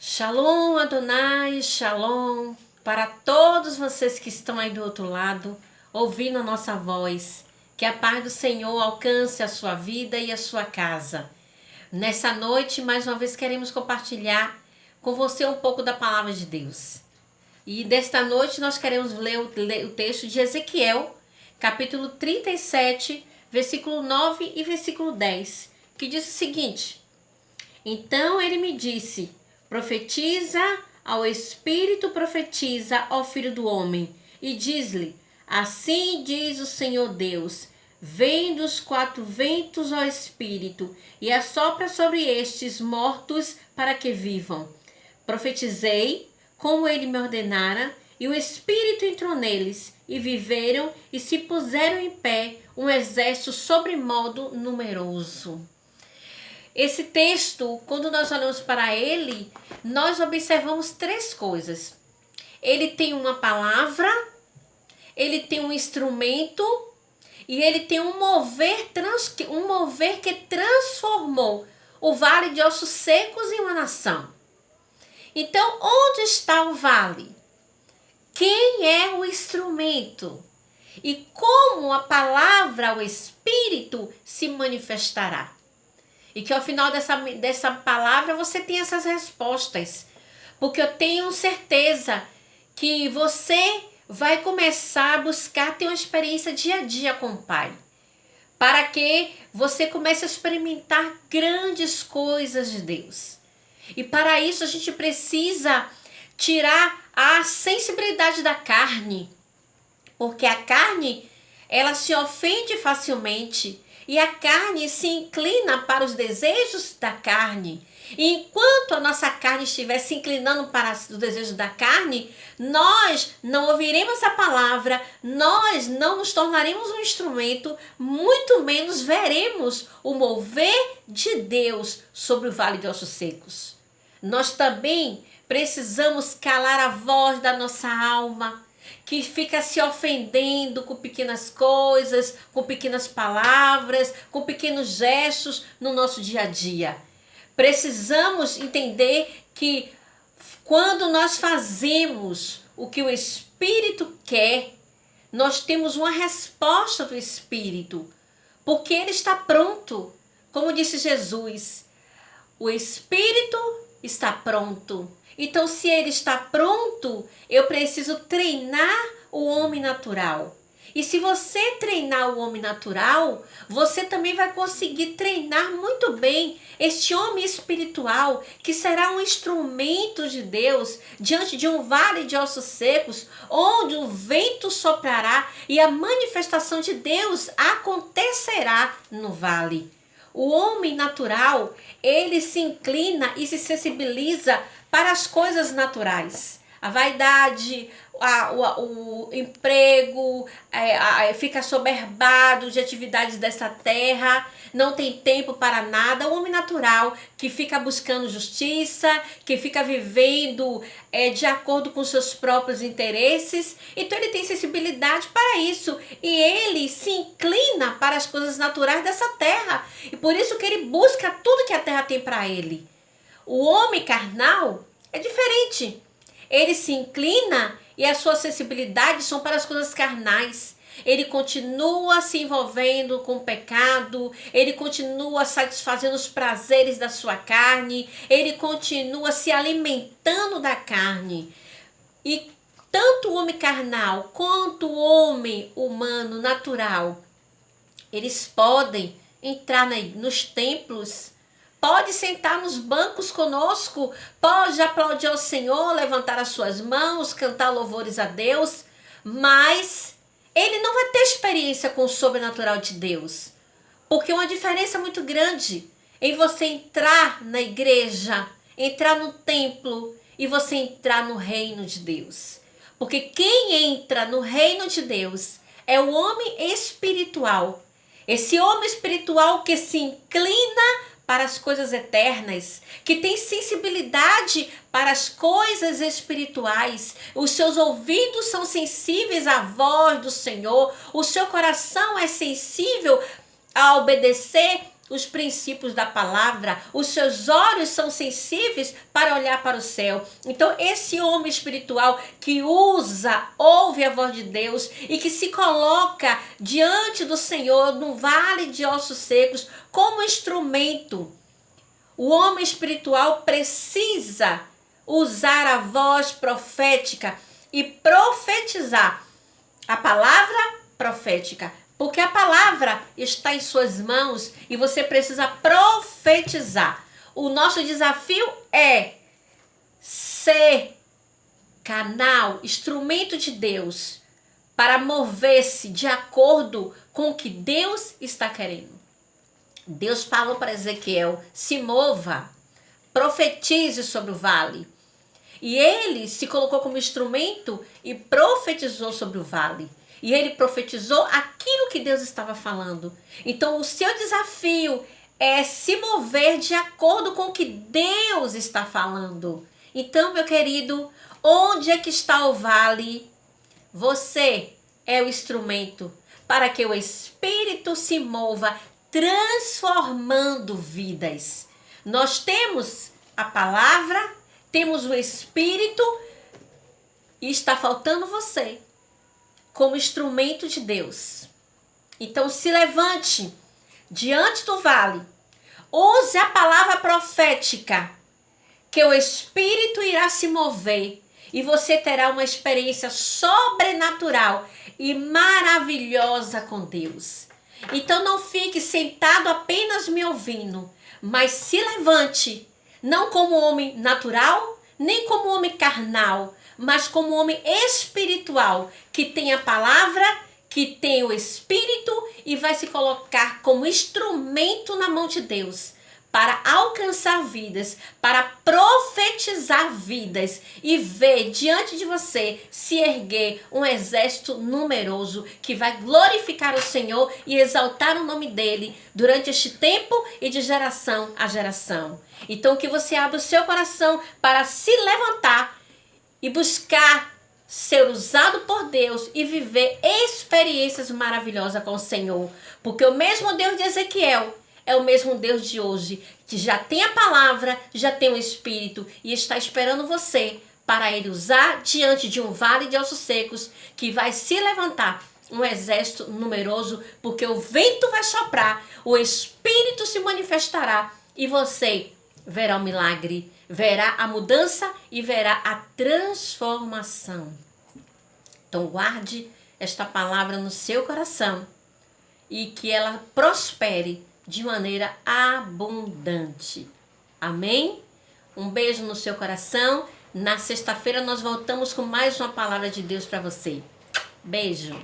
Shalom Adonai, Shalom para todos vocês que estão aí do outro lado, ouvindo a nossa voz. Que a paz do Senhor alcance a sua vida e a sua casa. Nessa noite, mais uma vez, queremos compartilhar com você um pouco da palavra de Deus. E desta noite nós queremos ler o texto de Ezequiel, capítulo 37, versículo 9 e versículo 10, que diz o seguinte: Então ele me disse: profetiza ao Espírito, profetiza ao Filho do Homem, e diz-lhe: assim diz o Senhor Deus, vem dos quatro ventos ao Espírito, e assopra sobre estes mortos para que vivam. Profetizei, como ele me ordenara, e o Espírito entrou neles, e viveram, e se puseram em pé um exército sobremodo numeroso. Esse texto, quando nós olhamos para ele, nós observamos três coisas. Ele tem uma palavra, ele tem um instrumento e ele tem um mover que transformou o vale de ossos secos em uma nação. Então, onde está o vale? Quem é o instrumento? E como a palavra, o Espírito, se manifestará? E que ao final dessa palavra você tenha essas respostas. Porque eu tenho certeza que você vai começar a buscar ter uma experiência dia a dia com o Pai. Para que você comece a experimentar grandes coisas de Deus. E para isso a gente precisa tirar a sensibilidade da carne. Porque a carne, ela se ofende facilmente. E a carne se inclina para os desejos da carne. E enquanto a nossa carne estiver se inclinando para os desejos da carne, nós não ouviremos a palavra, nós não nos tornaremos um instrumento, muito menos veremos o mover de Deus sobre o vale de ossos secos. Nós também precisamos calar a voz da nossa alma, que fica se ofendendo com pequenas coisas, com pequenas palavras, com pequenos gestos no nosso dia a dia. Precisamos entender que quando nós fazemos o que o Espírito quer, nós temos uma resposta do Espírito, porque ele está pronto. Como disse Jesus, o Espírito está pronto. Então, se ele está pronto, eu preciso treinar o homem natural. E se você treinar o homem natural, você também vai conseguir treinar muito bem este homem espiritual, que será um instrumento de Deus diante de um vale de ossos secos, onde o vento soprará e a manifestação de Deus acontecerá no vale. O homem natural, ele se inclina e se sensibiliza para as coisas naturais. A vaidade, o emprego, fica assoberbado de atividades dessa terra, não tem tempo para nada. O homem natural que fica buscando justiça, que fica vivendo de acordo com seus próprios interesses. Então ele tem sensibilidade para isso e ele se inclina para as coisas naturais dessa terra. E por isso que ele busca tudo que a terra tem para ele. O homem carnal é diferente. Ele se inclina e a sua sensibilidade são para as coisas carnais. Ele continua se envolvendo com o pecado, ele continua satisfazendo os prazeres da sua carne, ele continua se alimentando da carne. E tanto o homem carnal quanto o homem humano, natural, eles podem entrar nos templos, pode sentar nos bancos conosco, pode aplaudir ao Senhor, levantar as suas mãos, cantar louvores a Deus, mas ele não vai ter experiência com o sobrenatural de Deus. Porque é uma diferença muito grande em você entrar na igreja, entrar no templo e você entrar no reino de Deus. Porque quem entra no reino de Deus é o homem espiritual. Esse homem espiritual que se inclina para as coisas eternas, que tem sensibilidade para as coisas espirituais, os seus ouvidos são sensíveis à voz do Senhor, o seu coração é sensível a obedecer os princípios da palavra, os seus olhos são sensíveis para olhar para o céu. Então, esse homem espiritual que ouve a voz de Deus e que se coloca diante do Senhor no vale de ossos secos como instrumento, o homem espiritual precisa usar a voz profética e profetizar a palavra profética. Porque a palavra está em suas mãos e você precisa profetizar. O nosso desafio é ser canal, instrumento de Deus para mover-se de acordo com o que Deus está querendo. Deus falou para Ezequiel: se mova, profetize sobre o vale. E ele se colocou como instrumento e profetizou sobre o vale. E ele profetizou aquilo que Deus estava falando. Então, o seu desafio é se mover de acordo com o que Deus está falando. Então, meu querido, onde é que está o vale? Você é o instrumento para que o Espírito se mova, transformando vidas. Nós temos a palavra, temos o Espírito e está faltando você como instrumento de Deus. Então se levante diante do vale, use a palavra profética, que o Espírito irá se mover e você terá uma experiência sobrenatural e maravilhosa com Deus. Então não fique sentado apenas me ouvindo, mas se levante, não como homem natural, nem como homem carnal, mas como homem espiritual, que tem a palavra, que tem o Espírito e vai se colocar como instrumento na mão de Deus para alcançar vidas, para profetizar vidas e ver diante de você se erguer um exército numeroso que vai glorificar o Senhor e exaltar o nome dele durante este tempo e de geração a geração. Então que você abra o seu coração para se levantar e buscar ser usado por Deus e viver experiências maravilhosas com o Senhor. Porque o mesmo Deus de Ezequiel é o mesmo Deus de hoje, que já tem a palavra, já tem o Espírito e está esperando você para ele usar diante de um vale de ossos secos, que vai se levantar um exército numeroso, porque o vento vai soprar, o Espírito se manifestará e você verá o milagre, verá a mudança e verá a transformação. Então guarde esta palavra no seu coração e que ela prospere de maneira abundante. Amém? Um beijo no seu coração. Na sexta-feira nós voltamos com mais uma palavra de Deus para você. Beijo.